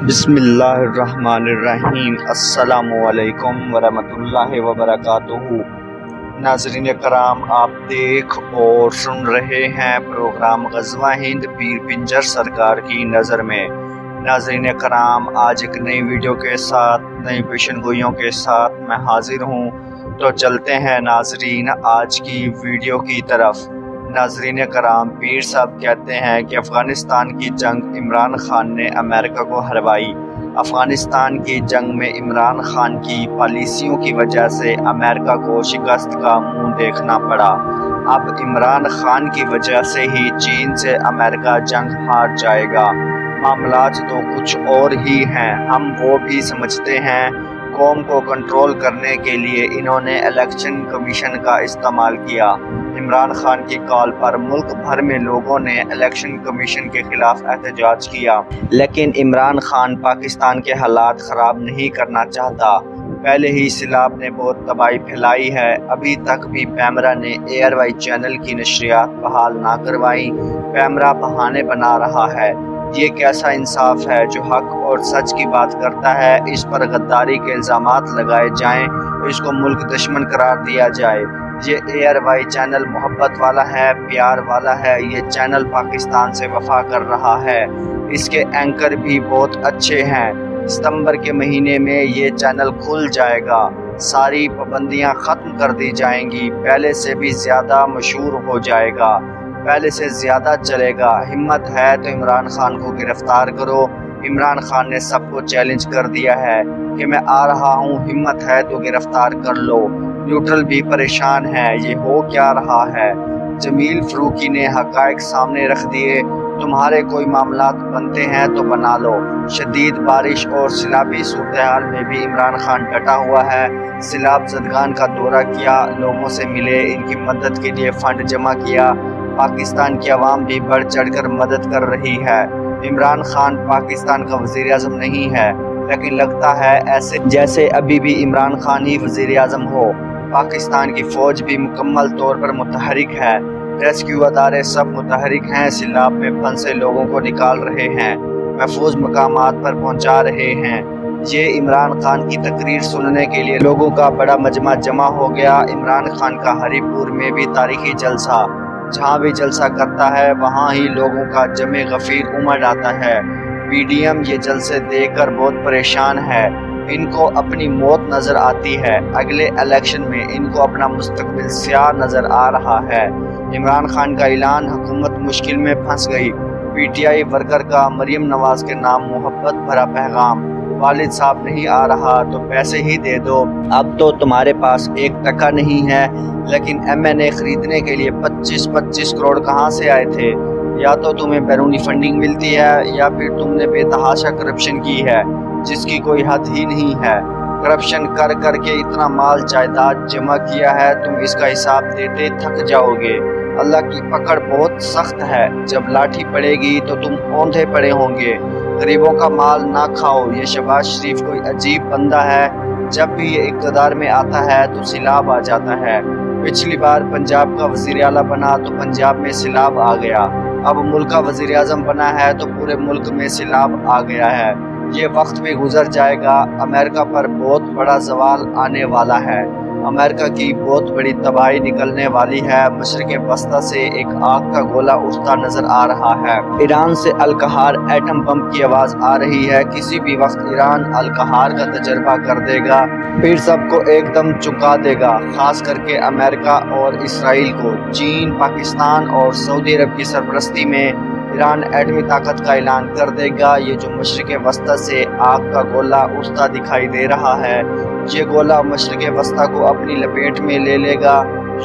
بسم اللہ الرحمن الرحیم۔ السلام علیکم ورحمۃ اللہ وبرکاتہ۔ ناظرین کرام، آپ دیکھ اور سن رہے ہیں پروگرام غزوہ ہند پیر پنجر سرکار کی نظر میں۔ ناظرین کرام، آج ایک نئی ویڈیو کے ساتھ، نئی پیشن گوئیوں کے ساتھ میں حاضر ہوں، تو چلتے ہیں ناظرین آج کی ویڈیو کی طرف۔ ناظرین کرام، پیر صاحب کہتے ہیں کہ افغانستان کی جنگ عمران خان نے امریکہ کو ہروائی۔ افغانستان کی جنگ میں عمران خان کی پالیسیوں کی وجہ سے امریکہ کو شکست کا منہ دیکھنا پڑا۔ اب عمران خان کی وجہ سے ہی چین سے امریکہ جنگ ہار جائے گا۔ معاملات تو کچھ اور ہی ہیں، ہم وہ بھی سمجھتے ہیں۔ قوم کو کنٹرول کرنے کے لیے انہوں نے الیکشن کمیشن کا استعمال کیا۔ عمران خان کی کال پر ملک بھر میں لوگوں نے الیکشن کمیشن کے خلاف احتجاج کیا، لیکن عمران خان پاکستان کے حالات خراب نہیں کرنا چاہتا۔ پہلے ہی سیلاب نے بہت تباہی پھیلائی ہے، ابھی تک بھی پیمرا نے ایئر وائی چینل کی نشریات بحال نہ کروائی۔ پیمرا بہانے بنا رہا ہے۔ یہ کیسا انصاف ہے؟ جو حق اور سچ کی بات کرتا ہے اس پر غداری کے الزامات لگائے جائیں، اس کو ملک دشمن قرار دیا جائے۔ یہ ایئر وائی چینل محبت والا ہے، پیار والا ہے، یہ چینل پاکستان سے وفا کر رہا ہے۔ اس کے اینکر بھی بہت اچھے ہیں۔ ستمبر کے مہینے میں یہ چینل کھل جائے گا، ساری پابندیاں ختم کر دی جائیں گی، پہلے سے بھی زیادہ مشہور ہو جائے گا، پہلے سے زیادہ چلے گا۔ ہمت ہے تو عمران خان کو گرفتار کرو۔ عمران خان نے سب کو چیلنج کر دیا ہے کہ میں آ رہا ہوں، ہمت ہے تو گرفتار کر لو۔ نیوٹرل بھی پریشان ہے، یہ ہو کیا رہا ہے؟ جمیل فاروقی نے حقائق سامنے رکھ دیے، تمہارے کوئی معاملات بنتے ہیں تو بنا لو۔ شدید بارش اور سیلابی صورتحال میں بھی عمران خان ڈٹا ہوا ہے۔ سیلاب زدگان کا دورہ کیا، لوگوں سے ملے، ان کی مدد کے لیے فنڈ جمع کیا۔ پاکستان کی عوام بھی بڑھ چڑھ کر مدد کر رہی ہے۔ عمران خان پاکستان کا وزیر اعظم نہیں ہے، لیکن لگتا ہے ایسے جیسے ابھی بھی عمران خان ہی وزیر اعظم ہو۔ پاکستان کی فوج بھی مکمل طور پر متحرک ہے، ریسکیو ادارے سب متحرک ہیں، سیلاب میں پھنسے لوگوں کو نکال رہے ہیں، محفوظ مقامات پر پہنچا رہے ہیں۔ یہ عمران خان کی تقریر سننے کے لیے لوگوں کا بڑا مجمع جمع ہو گیا۔ عمران خان کا ہری پور میں بھی تاریخی جلسہ، جہاں بھی جلسہ کرتا ہے وہاں ہی لوگوں کا جمع غفیر امڑ آتا ہے۔ پی ڈی ایم یہ جلسے دیکھ کر بہت پریشان ہے، ان کو اپنی موت نظر آتی ہے، اگلے الیکشن میں ان کو اپنا مستقبل سیاہ نظر آ رہا ہے۔ عمران خان کا اعلان، حکومت مشکل میں پھنس گئی۔ پی ٹی آئی ورکر کا مریم نواز کے نام محبت بھرا پیغام، والد صاحب نہیں آ رہا تو پیسے ہی دے دو، اب تو تمہارے پاس 1 ٹکا نہیں ہے، لیکن ایم این اے خریدنے کے لیے 25 کروڑ کہاں سے آئے تھے؟ یا تو تمہیں بیرونی فنڈنگ ملتی ہے یا پھر تم نے بے تحاشا کرپشن کی ہے جس کی کوئی حد ہی نہیں ہے۔ کرپشن کر کر کے اتنا مال جائیداد جمع کیا ہے، تم اس کا حساب دیتے تھک جاؤ گے۔ اللہ کی پکڑ بہت سخت ہے، جب لاٹھی پڑے گی تو تم اوندھے پڑے ہوں گے۔ غریبوں کا مال نہ کھاؤ۔ یہ شہباز شریف کوئی عجیب بندہ ہے، جب بھی یہ اقتدار میں آتا ہے تو سیلاب آ جاتا ہے۔ پچھلی بار پنجاب کا وزیر اعلیٰ بنا تو پنجاب میں سیلاب آ گیا، اب ملک کا وزیر اعظم بنا ہے تو پورے ملک میں سیلاب آ گیا ہے۔ یہ وقت بھی گزر جائے گا، امریکہ پر بہت بڑا زوال آنے والا ہے، امریکہ کی بہت بڑی تباہی نکلنے والی ہے۔ مشرق وسطی سے ایک آگ کا گولہ اٹھتا نظر آ رہا ہے۔ ایران سے القہار ایٹم بم کی آواز آ رہی ہے، کسی بھی وقت ایران القہار کا تجربہ کر دے گا، پھر سب کو ایک دم چونکا دے گا، خاص کر کے امریکہ اور اسرائیل کو۔ چین، پاکستان اور سعودی عرب کی سرپرستی میں ایران ایٹمی طاقت کا اعلان کر دے گا۔ یہ جو مشرق وسطی سے آگ کا گولہ اٹھتا دکھائی دے رہا ہے، یہ گولہ مشرق وسطی کو اپنی لپیٹ میں لے لے گا،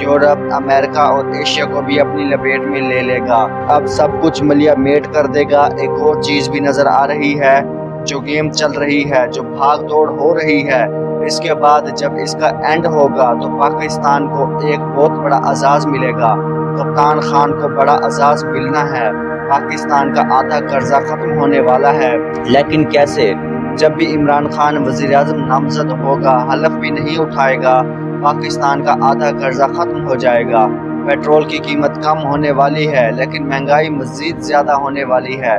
یورپ، امریکہ اور ایشیا کو بھی اپنی لپیٹ میں لے لے گا۔ اب سب کچھ ملیا میٹ کر دے گا۔ ایک اور چیز بھی نظر آ رہی ہے، جو گیم چل رہی ہے، جو بھاگ دوڑ ہو رہی ہے، اس کے بعد جب اس کا اینڈ ہوگا تو پاکستان کو ایک بہت بڑا اعزاز ملے گا۔ کپتان خان کو بڑا اعزاز ملنا ہے، پاکستان کا آدھا قرضہ ختم ہونے والا ہے۔ لیکن کیسے؟ جب بھی عمران خان وزیر اعظم نامزد ہوگا، حلف بھی نہیں اٹھائے گا، پاکستان کا آدھا قرضہ ختم ہو جائے گا۔ پیٹرول کی قیمت کم ہونے والی ہے، لیکن مہنگائی مزید زیادہ ہونے والی ہے۔